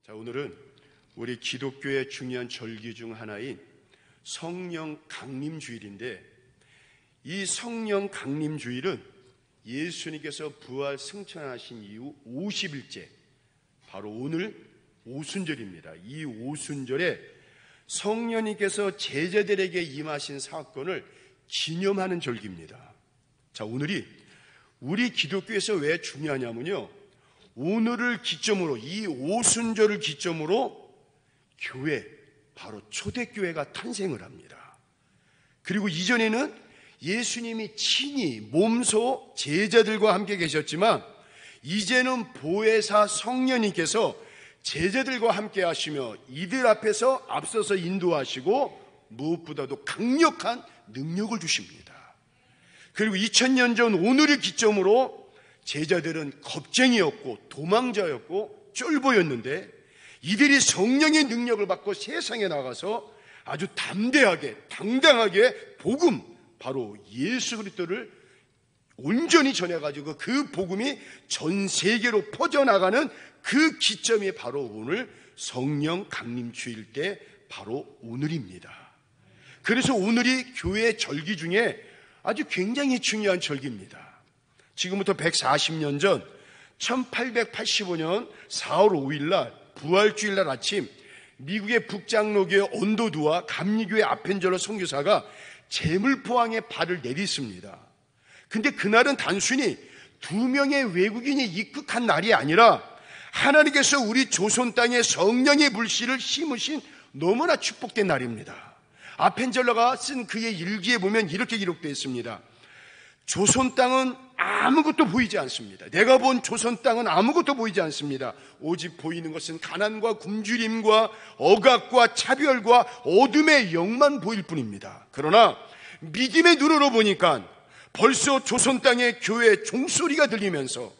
자, 오늘은 우리 기독교의 중요한 절기 중 하나인 성령 강림주일인데, 이 성령 강림주일은 예수님께서 부활 승천하신 이후 50일째, 바로 오늘 오순절입니다. 이 오순절에 성령님께서 제자들에게 임하신 사건을 기념하는 절기입니다. 자, 오늘이 우리 기독교에서 왜 중요하냐면요, 오늘을 기점으로, 이 오순절을 기점으로 교회, 바로 초대교회가 탄생을 합니다. 그리고 이전에는 예수님이 친히 몸소 제자들과 함께 계셨지만, 이제는 보혜사 성령님께서 제자들과 함께 하시며 이들 앞에서 앞서서 인도하시고 무엇보다도 강력한 능력을 주십니다. 그리고 2000년 전 오늘을 기점으로 제자들은 겁쟁이였고 도망자였고 쫄보였는데, 이들이 성령의 능력을 받고 세상에 나가서 아주 담대하게 당당하게 복음, 바로 예수 그리스도를 온전히 전해가지고 그 복음이 전 세계로 퍼져나가는 그 기점이 바로 오늘 성령 강림주일 때 바로 오늘입니다. 그래서 오늘이 교회 절기 중에 아주 굉장히 중요한 절기입니다. 지금부터 140년 전 1885년 4월 5일 날 부활주일날 아침, 미국의 북장로교회 언도두와 감리교회 아펜젤러 선교사가 제물포항에 발을 내딛습니다. 근데 그날은 단순히 2명의 외국인이 입국한 날이 아니라 하나님께서 우리 조선 땅에 성령의 불씨를 심으신 너무나 축복된 날입니다. 아펜젤러가 쓴 그의 일기에 보면 이렇게 기록되어 있습니다. 조선 땅은 아무것도 보이지 않습니다. 내가 본 조선 땅은 아무것도 보이지 않습니다. 오직 보이는 것은 가난과 굶주림과 억압과 차별과 어둠의 영만 보일 뿐입니다. 그러나 믿음의 눈으로 보니까 벌써 조선 땅의 교회 종소리가 들리면서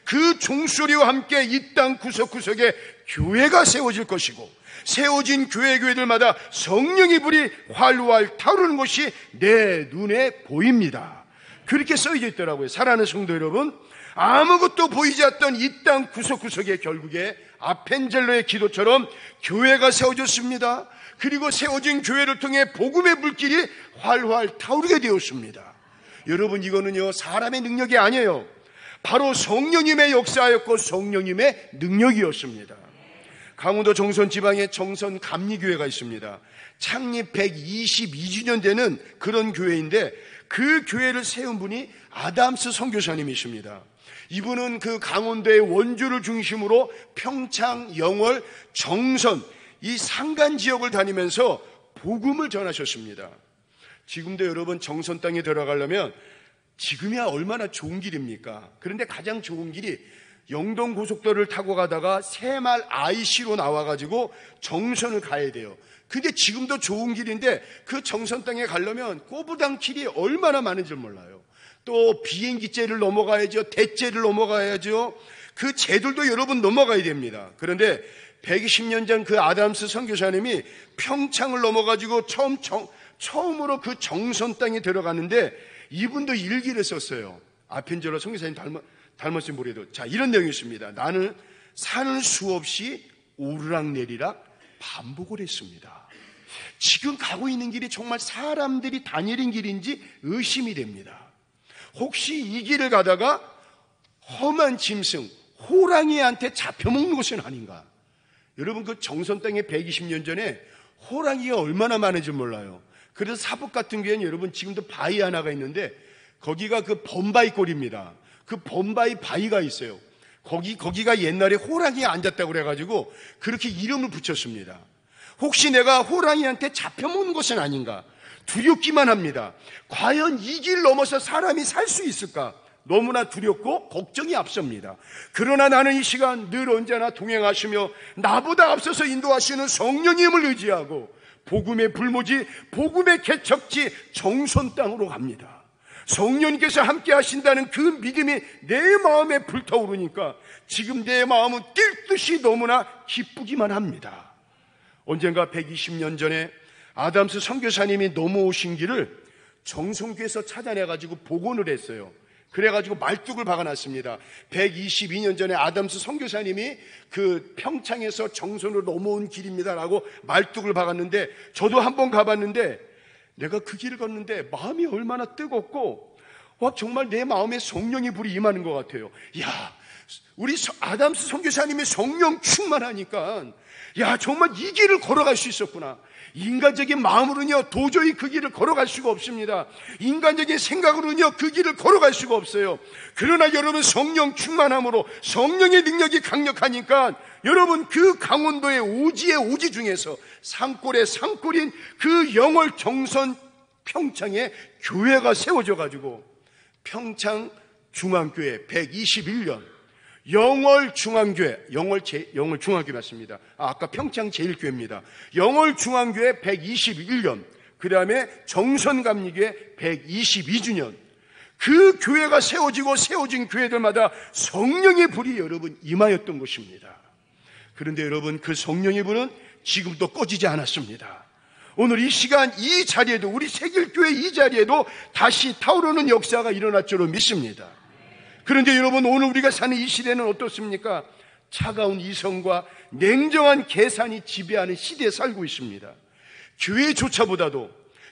그 종소리와 함께 이 땅 구석구석에 교회가 세워질 것이고, 세워진 교회들마다 성령의 불이 활활 타오르는 것이 내 눈에 보입니다. 그렇게 써져 있더라고요. 사랑하는 성도 여러분, 아무것도 보이지 않던 이 땅 구석구석에 결국에 아펜젤러의 기도처럼 교회가 세워졌습니다. 그리고 세워진 교회를 통해 복음의 불길이 활활 타오르게 되었습니다. 여러분, 이거는요 사람의 능력이 아니에요. 바로 성령님의 역사였고 성령님의 능력이었습니다. 강원도 정선 지방에 정선 감리교회가 있습니다. 창립 122주년 되는 그런 교회인데, 그 교회를 세운 분이 아담스 선교사님이십니다. 이분은 그 강원도의 원주를 중심으로 평창, 영월, 정선 이 산간 지역을 다니면서 복음을 전하셨습니다. 지금도 여러분 정선 땅에 들어가려면 지금이야 얼마나 좋은 길입니까? 그런데 가장 좋은 길이 영동 고속도로를 타고 가다가 새말 IC로 나와가지고 정선을 가야 돼요. 근데 지금도 좋은 길인데 그 정선 땅에 가려면 꼬부당 길이 얼마나 많은지 몰라요. 또 비행기째를 넘어가야죠. 대째를 넘어가야죠. 그 제들도 여러분 넘어가야 됩니다. 그런데 120년 전 그 아담스 선교사님이 평창을 넘어가지고 처음으로 그 정선 땅에 들어갔는데, 이분도 일기를 썼어요. 아펜젤러 선교사님 닮았으면 모르겠어도. 자, 이런 내용이 있습니다. 나는 산을 수없이 오르락내리락 반복을 했습니다. 지금 가고 있는 길이 정말 사람들이 다니는 길인지 의심이 됩니다. 혹시 이 길을 가다가 험한 짐승, 호랑이한테 잡혀먹는 것은 아닌가? 여러분, 그 정선 땅에 120년 전에 호랑이가 얼마나 많은지 몰라요. 그래서 사북 같은 경우에는 여러분 지금도 바위 하나가 있는데, 거기가 그 범바위 꼴입니다. 그 범바위 바위가 있어요. 거기가 옛날에 호랑이가 앉았다고 그래가지고 그렇게 이름을 붙였습니다. 혹시 내가 호랑이한테 잡혀먹는 것은 아닌가? 두렵기만 합니다. 과연 이 길 넘어서 사람이 살 수 있을까? 너무나 두렵고 걱정이 앞섭니다. 그러나 나는 이 시간 늘 언제나 동행하시며 나보다 앞서서 인도하시는 성령님을 의지하고 복음의 불모지, 복음의 개척지 정선 땅으로 갑니다. 성령님께서 함께 하신다는 그 믿음이 내 마음에 불타오르니까 지금 내 마음은 뛸 듯이 너무나 기쁘기만 합니다. 언젠가 120년 전에 아담스 선교사님이 넘어오신 길을 정성교에서 찾아내가지고 복원을 했어요. 그래가지고 말뚝을 박아놨습니다. 122년 전에 아담스 선교사님이 그 평창에서 정선으로 넘어온 길입니다라고 말뚝을 박았는데, 저도 한번 가봤는데 내가 그 길을 걷는데 마음이 얼마나 뜨겁고 정말 내 마음에 성령의 불이 임하는 것 같아요. 야, 우리 아담스 선교사님이 성령 충만하니까 정말 이 길을 걸어갈 수 있었구나. 인간적인 마음으로는요 도저히 그 길을 걸어갈 수가 없습니다. 인간적인 생각으로는요 그 길을 걸어갈 수가 없어요. 그러나 여러분, 성령 충만함으로 성령의 능력이 강력하니까 여러분, 그 강원도의 오지의 오지 중에서 산골의 산골인 그 영월 정선 평창에 교회가 세워져 가지고 평창 중앙교회 121년, 영월 중앙교회, 영월 중앙교회 맞습니다. 아까 평창 제일교회입니다. 영월 중앙교회 121년, 그 다음에 정선감리교회 122주년. 그 교회가 세워진 교회들마다 성령의 불이 여러분 임하였던 것입니다. 그런데 여러분, 그 성령의 불은 지금도 꺼지지 않았습니다. 오늘 이 시간 이 자리에도, 우리 세길교회 이 자리에도 다시 타오르는 역사가 일어날 줄로 믿습니다. 그런데 여러분, 오늘 우리가 사는 이 시대는 어떻습니까? 차가운 이성과 냉정한 계산이 지배하는 시대에 살고 있습니다.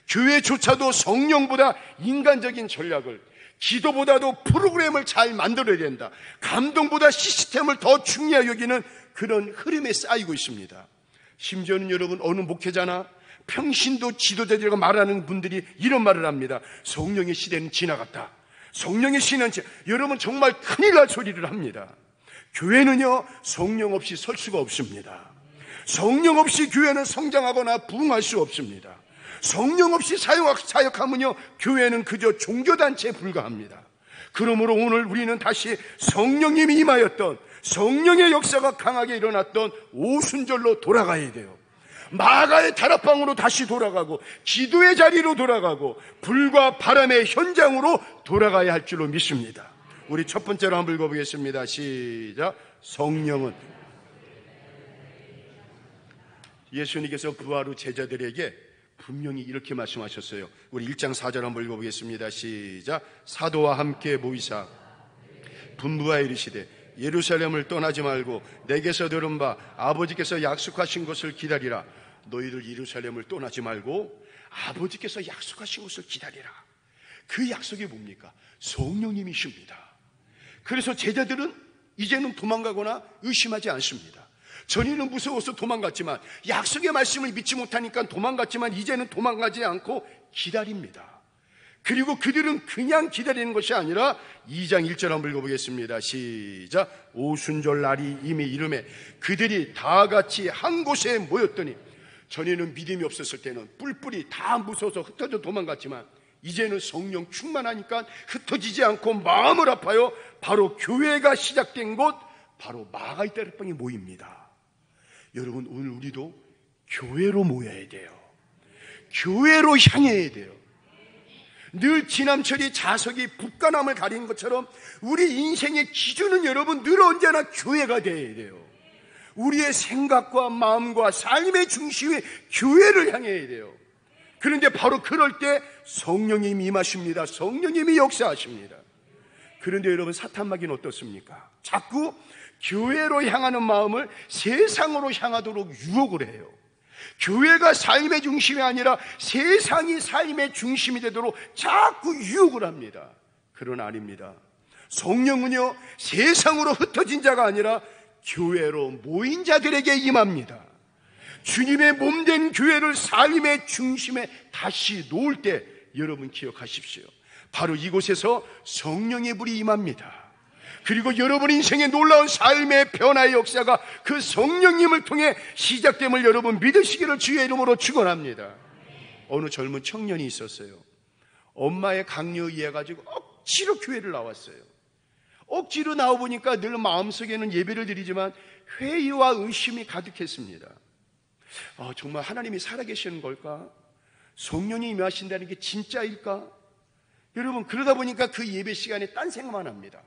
교회조차도 성령보다 인간적인 전략을, 기도보다도 프로그램을 잘 만들어야 된다, 감동보다 시스템을 더 중요하게 여기는 그런 흐름에 쌓이고 있습니다. 심지어는 여러분, 어느 목회자나 평신도 지도자들과 말하는 분들이 이런 말을 합니다. 성령의 시대는 지나갔다. 성령의 시대는 여러분, 정말 큰일 날 소리를 합니다. 교회는요 성령 없이 설 수가 없습니다. 성령 없이 교회는 성장하거나 부흥할 수 없습니다. 성령 없이 사역하면요 교회는 그저 종교단체에 불과합니다. 그러므로 오늘 우리는 다시 성령님이 임하였던, 성령의 역사가 강하게 일어났던 오순절로 돌아가야 돼요. 마가의 다락방으로 다시 돌아가고, 기도의 자리로 돌아가고, 불과 바람의 현장으로 돌아가야 할 줄로 믿습니다. 우리 첫 번째로 한번 읽어보겠습니다. 시작. 성령은, 예수님께서 부활 후 제자들에게 분명히 이렇게 말씀하셨어요. 우리 1장 4절 한번 읽어보겠습니다. 시작. 사도와 함께 모이사 분부하여 이르시되 예루살렘을 떠나지 말고 내게서 들은 바 아버지께서 약속하신 것을 기다리라. 너희들 예루살렘을 떠나지 말고 아버지께서 약속하신 것을 기다리라. 그 약속이 뭡니까? 성령님이십니다. 그래서 제자들은 이제는 도망가거나 의심하지 않습니다. 전에는 무서워서 도망갔지만, 약속의 말씀을 믿지 못하니까 도망갔지만, 이제는 도망가지 않고 기다립니다. 그리고 그들은 그냥 기다리는 것이 아니라 2장 1절 한번 읽어보겠습니다. 시작. 오순절 날이 이미 이르매 그들이 다 같이 한 곳에 모였더니, 전에는 믿음이 없었을 때는 뿔뿔이 다 무서워서 흩어져 도망갔지만, 이제는 성령 충만하니까 흩어지지 않고 마음을 아파요. 바로 교회가 시작된 곳, 바로 마가의 다락방에 모입니다. 여러분, 오늘 우리도 교회로 모여야 돼요. 교회로 향해야 돼요. 늘 지남철이 자석이 북과 남을 가리는 것처럼 우리 인생의 기준은 여러분 늘 언제나 교회가 되어야 돼요. 우리의 생각과 마음과 삶의 중심이 교회를 향해야 돼요. 그런데 바로 그럴 때 성령님이 임하십니다. 성령님이 역사하십니다. 그런데 여러분, 사탄마귀는 어떻습니까? 자꾸 교회로 향하는 마음을 세상으로 향하도록 유혹을 해요. 교회가 삶의 중심이 아니라 세상이 삶의 중심이 되도록 자꾸 유혹을 합니다. 그러나 아닙니다. 성령은요 세상으로 흩어진 자가 아니라 교회로 모인 자들에게 임합니다. 주님의 몸된 교회를 삶의 중심에 다시 놓을 때 여러분 기억하십시오. 바로 이곳에서 성령의 불이 임합니다. 그리고 여러분 인생의 놀라운 삶의 변화의 역사가 그 성령님을 통해 시작됨을 여러분 믿으시기를 주의 이름으로 축원합니다. 어느 젊은 청년이 있었어요. 엄마의 강요에 의해 가지고 억지로 교회를 나왔어요. 억지로 나와보니까 늘 마음속에는 예배를 드리지만 회의와 의심이 가득했습니다. 정말 하나님이 살아계시는 걸까? 성령이 임하신다는 게 진짜일까? 여러분, 그러다 보니까 그 예배 시간에 딴 생각만 합니다.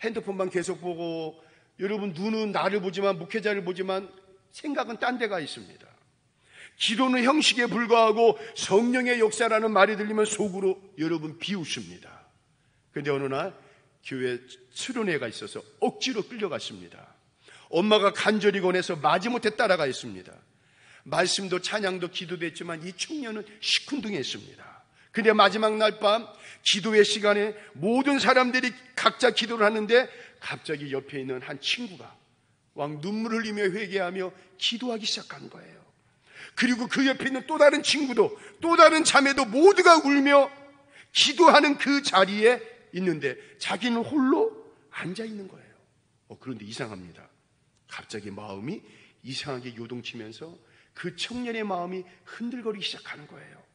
핸드폰만 계속 보고, 여러분 눈은 나를 보지만, 목회자를 보지만 생각은 딴 데가 있습니다. 기도는 형식에 불과하고 성령의 역사라는 말이 들리면 속으로 여러분 비웃습니다. 근데 어느 날 교회 수련회가 있어서 억지로 끌려갔습니다. 엄마가 간절히 권해서 마지못해 따라가 있습니다. 말씀도 찬양도 기도도 했지만 이 청년은 시큰둥했습니다. 근데 마지막 날 밤 기도회 시간에 모든 사람들이 각자 기도를 하는데 갑자기 옆에 있는 한 친구가 막 눈물을 흘리며 회개하며 기도하기 시작한 거예요. 그리고 그 옆에 있는 또 다른 친구도 또 다른 자매도 모두가 울며 기도하는 그 자리에 있는데 자기는 홀로 앉아 있는 거예요. 그런데 이상합니다. 갑자기 마음이 이상하게 요동치면서 그 청년의 마음이 흔들거리기 시작하는 거예요.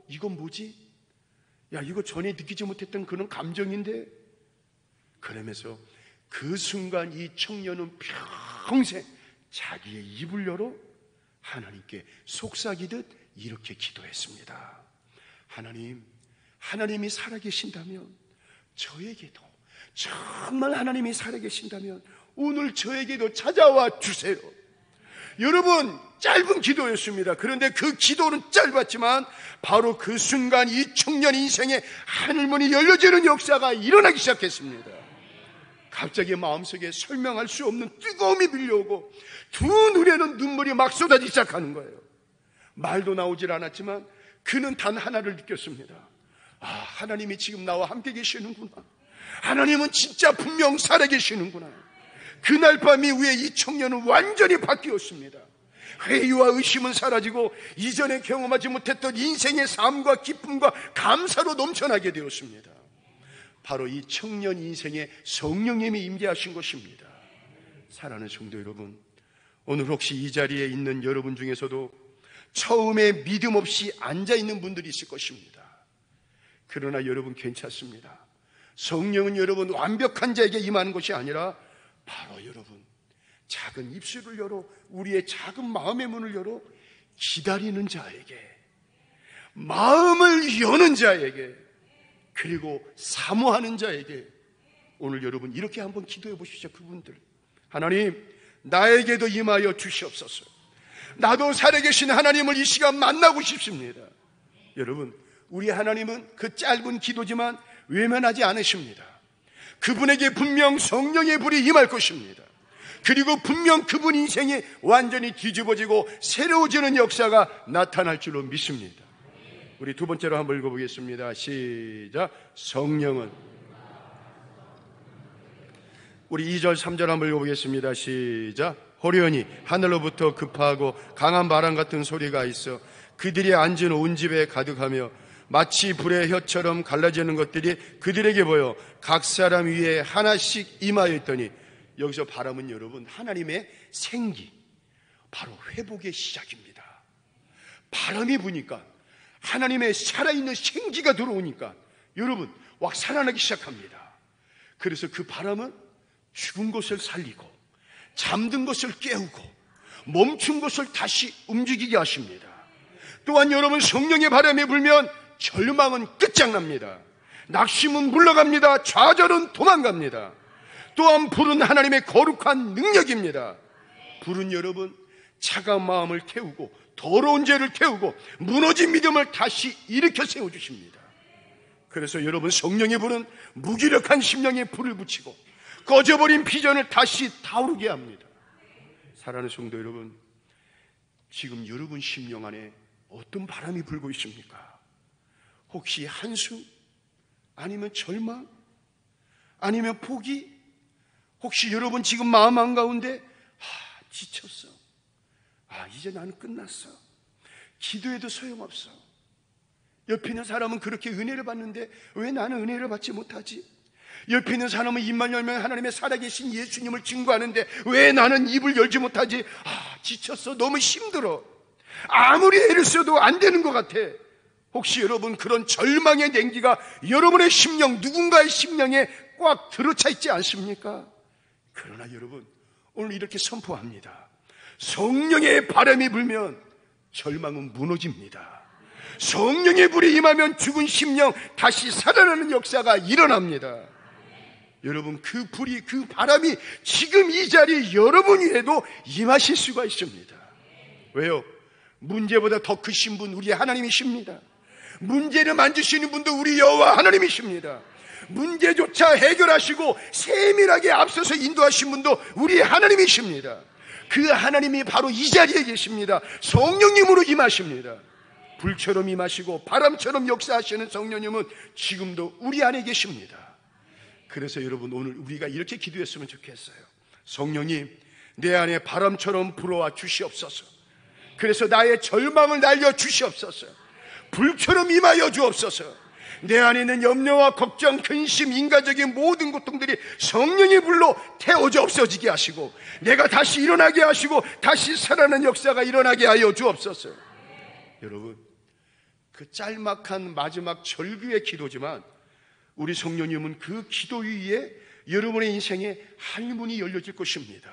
이건 뭐지? 야, 이거 전에 느끼지 못했던 그런 감정인데? 그러면서 그 순간 이 청년은 평생 자기의 입을 열어 하나님께 속삭이듯 이렇게 기도했습니다. 하나님이 살아계신다면 저에게도, 정말 하나님이 살아계신다면 오늘 저에게도 찾아와 주세요. 여러분, 짧은 기도였습니다. 그런데 그 기도는 짧았지만 바로 그 순간 이 청년 인생의 하늘문이 열려지는 역사가 일어나기 시작했습니다. 갑자기 마음속에 설명할 수 없는 뜨거움이 밀려오고 두 눈에는 눈물이 막 쏟아지기 시작하는 거예요. 말도 나오질 않았지만 그는 단 하나를 느꼈습니다. 하나님이 지금 나와 함께 계시는구나. 하나님은 진짜 분명 살아계시는구나. 그날 밤 이후에 이 청년은 완전히 바뀌었습니다. 회의와 의심은 사라지고 이전에 경험하지 못했던 인생의 삶과 기쁨과 감사로 넘쳐나게 되었습니다. 바로 이 청년 인생에 성령님이 임재하신 것입니다. 사랑하는 성도 여러분, 오늘 혹시 이 자리에 있는 여러분 중에서도 처음에 믿음 없이 앉아있는 분들이 있을 것입니다. 그러나 여러분 괜찮습니다. 성령은 여러분 완벽한 자에게 임하는 것이 아니라 바로 여러분 작은 입술을 열어 우리의 작은 마음의 문을 열어 기다리는 자에게, 마음을 여는 자에게, 그리고 사모하는 자에게 오늘 여러분 이렇게 한번 기도해 보십시오. 그분들, 하나님 나에게도 임하여 주시옵소서. 나도 살아계신 하나님을 이 시간 만나고 싶습니다. 여러분, 우리 하나님은 그 짧은 기도지만 외면하지 않으십니다. 그분에게 분명 성령의 불이 임할 것입니다. 그리고 분명 그분 인생이 완전히 뒤집어지고 새로워지는 역사가 나타날 줄로 믿습니다. 우리 두 번째로 한번 읽어보겠습니다. 시작. 성령은, 우리 2절 3절 한번 읽어보겠습니다. 시작. 호련히 하늘로부터 급하고 강한 바람 같은 소리가 있어 그들이 앉은 온 집에 가득하며 마치 불의 혀처럼 갈라지는 것들이 그들에게 보여 각 사람 위에 하나씩 임하여 있더니, 여기서 바람은 여러분 하나님의 생기, 바로 회복의 시작입니다. 바람이 부니까 하나님의 살아있는 생기가 들어오니까 여러분 막 살아나기 시작합니다. 그래서 그 바람은 죽은 것을 살리고 잠든 것을 깨우고 멈춘 것을 다시 움직이게 하십니다. 또한 여러분, 성령의 바람이 불면 절망은 끝장납니다. 낙심은 물러갑니다. 좌절은 도망갑니다. 또한 불은 하나님의 거룩한 능력입니다. 불은 여러분 차가운 마음을 태우고 더러운 죄를 태우고 무너진 믿음을 다시 일으켜 세워주십니다. 그래서 여러분, 성령의 불은 무기력한 심령에 불을 붙이고 꺼져버린 비전을 다시 타오르게 합니다. 사랑하는 성도 여러분, 지금 여러분 심령 안에 어떤 바람이 불고 있습니까? 혹시 한숨? 아니면 절망? 아니면 포기? 혹시 여러분 지금 마음 한가운데 지쳤어. 이제 나는 끝났어. 기도해도 소용없어. 옆에 있는 사람은 그렇게 은혜를 받는데 왜 나는 은혜를 받지 못하지? 옆에 있는 사람은 입만 열면 하나님의 살아계신 예수님을 증거하는데 왜 나는 입을 열지 못하지? 지쳤어. 너무 힘들어. 아무리 애를 써도 안 되는 것 같아. 혹시 여러분 그런 절망의 냉기가 여러분의 심령, 누군가의 심령에 꽉 들어차 있지 않습니까? 그러나 여러분, 오늘 이렇게 선포합니다. 성령의 바람이 불면 절망은 무너집니다. 성령의 불이 임하면 죽은 심령 다시 살아나는 역사가 일어납니다. 여러분, 그 불이, 그 바람이 지금 이 자리 여러분 위에도 임하실 수가 있습니다. 왜요? 문제보다 더 크신 분 우리 하나님이십니다. 문제를 만드시는 분도 우리 여호와 하나님이십니다. 문제조차 해결하시고 세밀하게 앞서서 인도하신 분도 우리 하나님이십니다. 그 하나님이 바로 이 자리에 계십니다. 성령님으로 임하십니다. 불처럼 임하시고 바람처럼 역사하시는 성령님은 지금도 우리 안에 계십니다. 그래서 여러분, 오늘 우리가 이렇게 기도했으면 좋겠어요. 성령님, 내 안에 바람처럼 불어와 주시옵소서. 그래서 나의 절망을 날려 주시옵소서. 불처럼 임하여 주옵소서. 내 안에 있는 염려와 걱정, 근심, 인간적인 모든 고통들이 성령의 불로 태워져 없어지게 하시고 내가 다시 일어나게 하시고 다시 살아나는 역사가 일어나게 하여 주옵소서. 여러분, 그 짤막한 마지막 절규의 기도지만 우리 성령님은 그 기도 위에 여러분의 인생에 할문이 열려질 것입니다.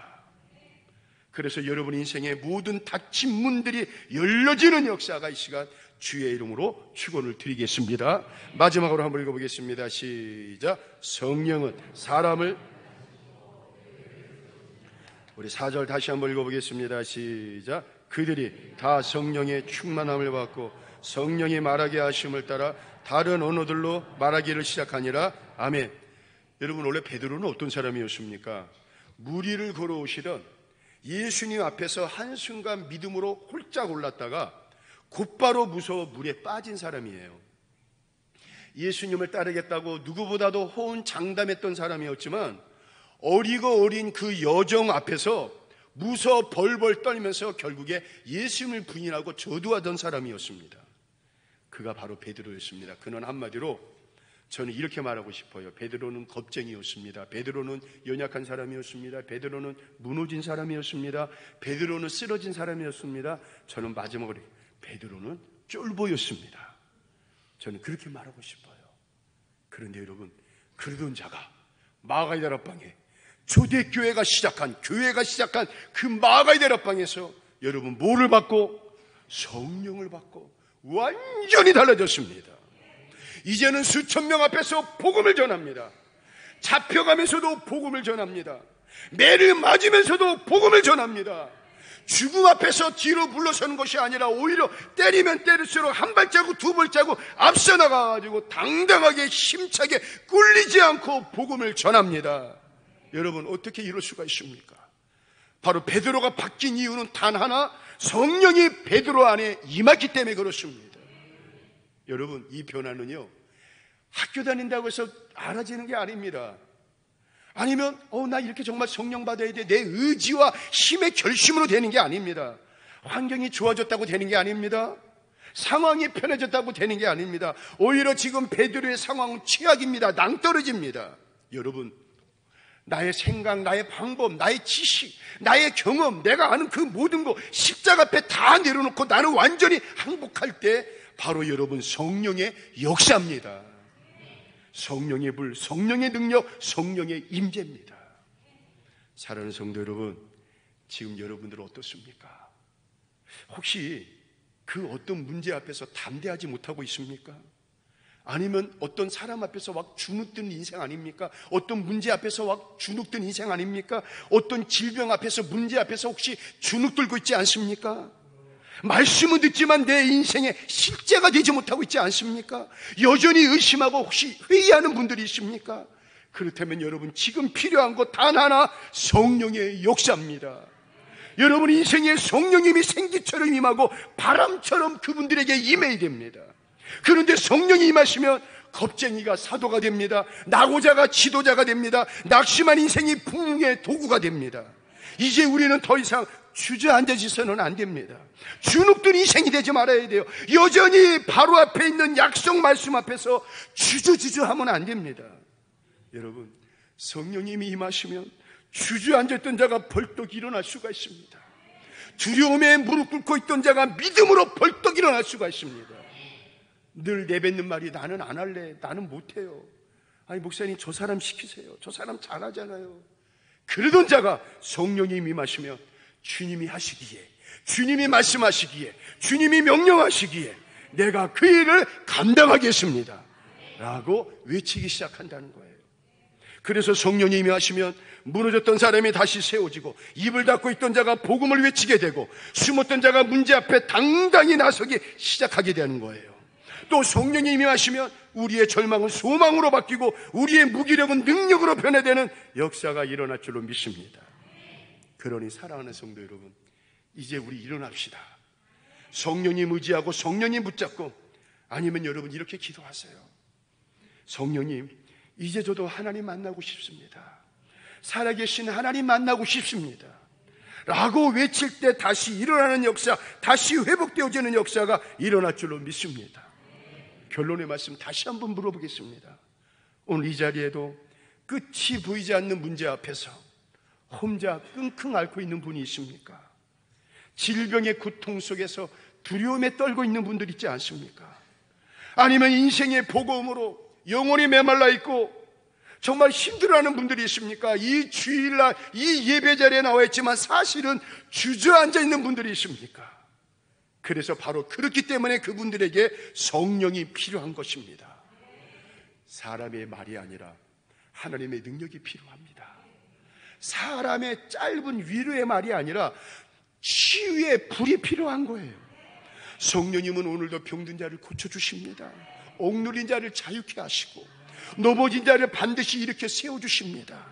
그래서 여러분의 인생의 모든 닫힌 문들이 열려지는 역사가 이 시간 주의 이름으로 축원을 드리겠습니다. 마지막으로 한번 읽어보겠습니다. 시작. 성령은 사람을, 우리 4절 다시 한번 읽어보겠습니다. 시작. 그들이 다 성령의 충만함을 받고 성령이 말하게 하심을 따라 다른 언어들로 말하기를 시작하니라. 아멘. 여러분, 원래 베드로는 어떤 사람이었습니까? 물 위를 걸어오시던 예수님 앞에서 한순간 믿음으로 홀짝 올랐다가 곧바로 무서워 물에 빠진 사람이에요. 예수님을 따르겠다고 누구보다도 호언장담했던 사람이었지만 어리고 어린 그 여정 앞에서 무서워 벌벌 떨면서 결국에 예수님을 부인하고 저주하던 사람이었습니다. 그가 바로 베드로였습니다. 그는 한마디로 저는 이렇게 말하고 싶어요. 베드로는 겁쟁이였습니다. 베드로는 연약한 사람이었습니다. 베드로는 무너진 사람이었습니다. 베드로는 쓰러진 사람이었습니다. 저는 마지막으로 베드로는 쫄보였습니다. 저는 그렇게 말하고 싶어요. 그런데 여러분, 그러던 자가 마가의 다락방에 초대교회가 시작한 그 마가의 다락방에서 여러분 뭐를 받고? 성령을 받고 완전히 달라졌습니다. 이제는 수천 명 앞에서 복음을 전합니다. 잡혀가면서도 복음을 전합니다. 매를 맞으면서도 복음을 전합니다. 죽음 앞에서 뒤로 물러서는 것이 아니라 오히려 때리면 때릴수록 한 발자국 두 발자국 앞서 나가가지고 당당하게 힘차게 꿀리지 않고 복음을 전합니다. 여러분, 어떻게 이럴 수가 있습니까? 바로 베드로가 바뀐 이유는 단 하나, 성령이 베드로 안에 임했기 때문에 그렇습니다. 여러분, 이 변화는요, 학교 다닌다고 해서 알아지는 게 아닙니다. 아니면 나 이렇게 정말 성령 받아야 돼, 내 의지와 힘의 결심으로 되는 게 아닙니다. 환경이 좋아졌다고 되는 게 아닙니다. 상황이 편해졌다고 되는 게 아닙니다. 오히려 지금 베드로의 상황은 최악입니다. 낭떠러집니다. 여러분, 나의 생각, 나의 방법, 나의 지식, 나의 경험, 내가 아는 그 모든 거 십자가 앞에 다 내려놓고 나는 완전히 항복할 때 바로 여러분 성령의 역사입니다. 성령의 불, 성령의 능력, 성령의 임재입니다. 사랑하는 성도 여러분, 지금 여러분들은 어떻습니까? 혹시 그 어떤 문제 앞에서 담대하지 못하고 있습니까? 아니면 어떤 사람 앞에서 막 주눅든 인생 아닙니까? 어떤 문제 앞에서 막 주눅든 인생 아닙니까? 어떤 질병 앞에서, 문제 앞에서 혹시 주눅들고 있지 않습니까? 말씀은 듣지만 내 인생에 실제가 되지 못하고 있지 않습니까? 여전히 의심하고 혹시 회의하는 분들이 있습니까? 그렇다면 여러분, 지금 필요한 것 단 하나, 성령의 역사입니다. 여러분 인생에 성령님이 생기처럼 임하고 바람처럼 그분들에게 임해야 됩니다. 그런데 성령이 임하시면 겁쟁이가 사도가 됩니다. 낙오자가 지도자가 됩니다. 낙심한 인생이 부흥의 도구가 됩니다. 이제 우리는 더 이상 주저앉아서는 안 됩니다. 주눅든 인생이 되지 말아야 돼요. 여전히 바로 앞에 있는 약속 말씀 앞에서 주저하면 안 됩니다. 여러분, 성령님이 임하시면 주저앉았던 자가 벌떡 일어날 수가 있습니다. 두려움에 무릎 꿇고 있던 자가 믿음으로 벌떡 일어날 수가 있습니다. 늘 내뱉는 말이 나는 안 할래, 나는 못해요. 아니 목사님, 저 사람 시키세요, 저 사람 잘하잖아요. 그러던 자가 성령님이 임하시면 주님이 하시기에, 주님이 말씀하시기에, 주님이 명령하시기에 내가 그 일을 감당하겠습니다 라고 외치기 시작한다는 거예요. 그래서 성령님이 하시면 무너졌던 사람이 다시 세워지고, 입을 닫고 있던 자가 복음을 외치게 되고, 숨었던 자가 문제 앞에 당당히 나서기 시작하게 되는 거예요. 또 성령님이 하시면 우리의 절망은 소망으로 바뀌고 우리의 무기력은 능력으로 변화되는 역사가 일어날 줄로 믿습니다. 그러니 사랑하는 성도 여러분, 이제 우리 일어납시다. 성령님 의지하고 성령님 붙잡고, 아니면 여러분 이렇게 기도하세요. 성령님, 이제 저도 하나님 만나고 싶습니다. 살아계신 하나님 만나고 싶습니다 라고 외칠 때 다시 일어나는 역사, 다시 회복되어지는 역사가 일어날 줄로 믿습니다. 결론의 말씀 다시 한번 물어보겠습니다. 오늘 이 자리에도 끝이 보이지 않는 문제 앞에서 혼자 끙끙 앓고 있는 분이 있습니까? 질병의 고통 속에서 두려움에 떨고 있는 분들 있지 않습니까? 아니면 인생의 버거움으로 영혼이 메말라 있고 정말 힘들어하는 분들이 있습니까? 이 주일날 이 예배 자리에 나와 있지만 사실은 주저앉아 있는 분들이 있습니까? 그래서 바로 그렇기 때문에 그분들에게 성령이 필요한 것입니다. 사람의 말이 아니라 하나님의 능력이 필요합니다. 사람의 짧은 위로의 말이 아니라 치유의 불이 필요한 거예요. 성령님은 오늘도 병든 자를 고쳐주십니다. 억눌린 자를 자유케 하시고 넘어진 자를 반드시 일으켜 세워주십니다.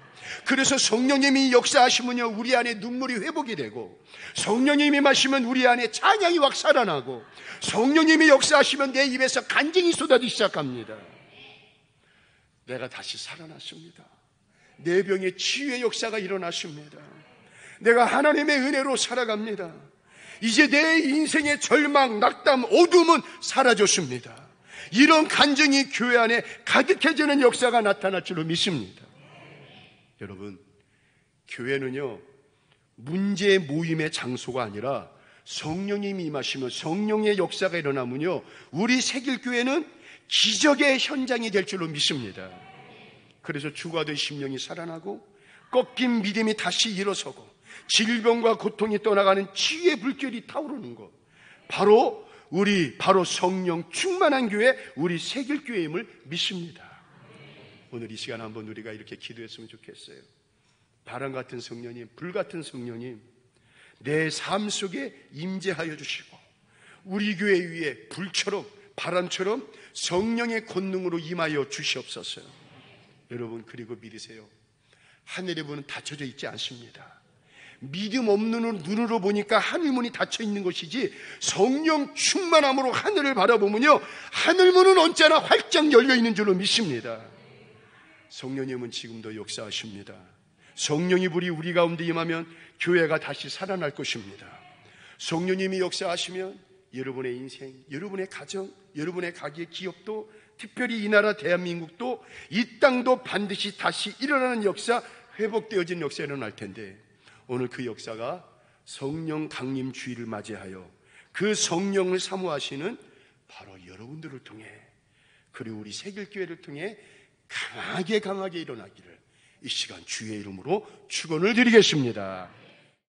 그래서 성령님이 역사하시면요, 우리 안에 눈물이 회복이 되고, 성령님이 마시면 우리 안에 찬양이 확 살아나고, 성령님이 역사하시면 내 입에서 간증이 쏟아지기 시작합니다. 내가 다시 살아났습니다. 내 병의 치유의 역사가 일어났습니다. 내가 하나님의 은혜로 살아갑니다. 이제 내 인생의 절망, 낙담, 어둠은 사라졌습니다. 이런 간증이 교회 안에 가득해지는 역사가 나타날 줄로 믿습니다. 여러분, 교회는요, 문제 모임의 장소가 아니라 성령님이 임하시면, 성령의 역사가 일어나면요, 우리 새길교회는 기적의 현장이 될 줄로 믿습니다. 그래서 죽어든 심령이 살아나고 꺾인 믿음이 다시 일어서고 질병과 고통이 떠나가는 치유의 불길이 타오르는 것, 바로 성령 충만한 교회, 우리 새길교회임을 믿습니다. 오늘 이 시간 한번 우리가 이렇게 기도했으면 좋겠어요. 바람 같은 성령님, 불 같은 성령님, 내 삶 속에 임재하여 주시고 우리 교회 위에 불처럼 바람처럼 성령의 권능으로 임하여 주시옵소서. 여러분, 그리고 믿으세요. 하늘의 문은 닫혀져 있지 않습니다. 믿음 없는 눈으로 보니까 하늘문이 닫혀 있는 것이지, 성령 충만함으로 하늘을 바라보면요, 하늘문은 언제나 활짝 열려 있는 줄로 믿습니다. 성령님은 지금도 역사하십니다. 성령의 불이 우리 가운데 임하면 교회가 다시 살아날 것입니다. 성령님이 역사하시면 여러분의 인생, 여러분의 가정, 여러분의 가게, 기업도, 특별히 이 나라 대한민국도, 이 땅도 반드시 다시 일어나는 역사, 회복되어진 역사가 일어날 텐데, 오늘 그 역사가 성령 강림 주일을 맞이하여 그 성령을 사모하시는 바로 여러분들을 통해, 그리고 우리 새길교회를 통해 강하게 일어나기를 이 시간 주의 이름으로 축원을 드리겠습니다.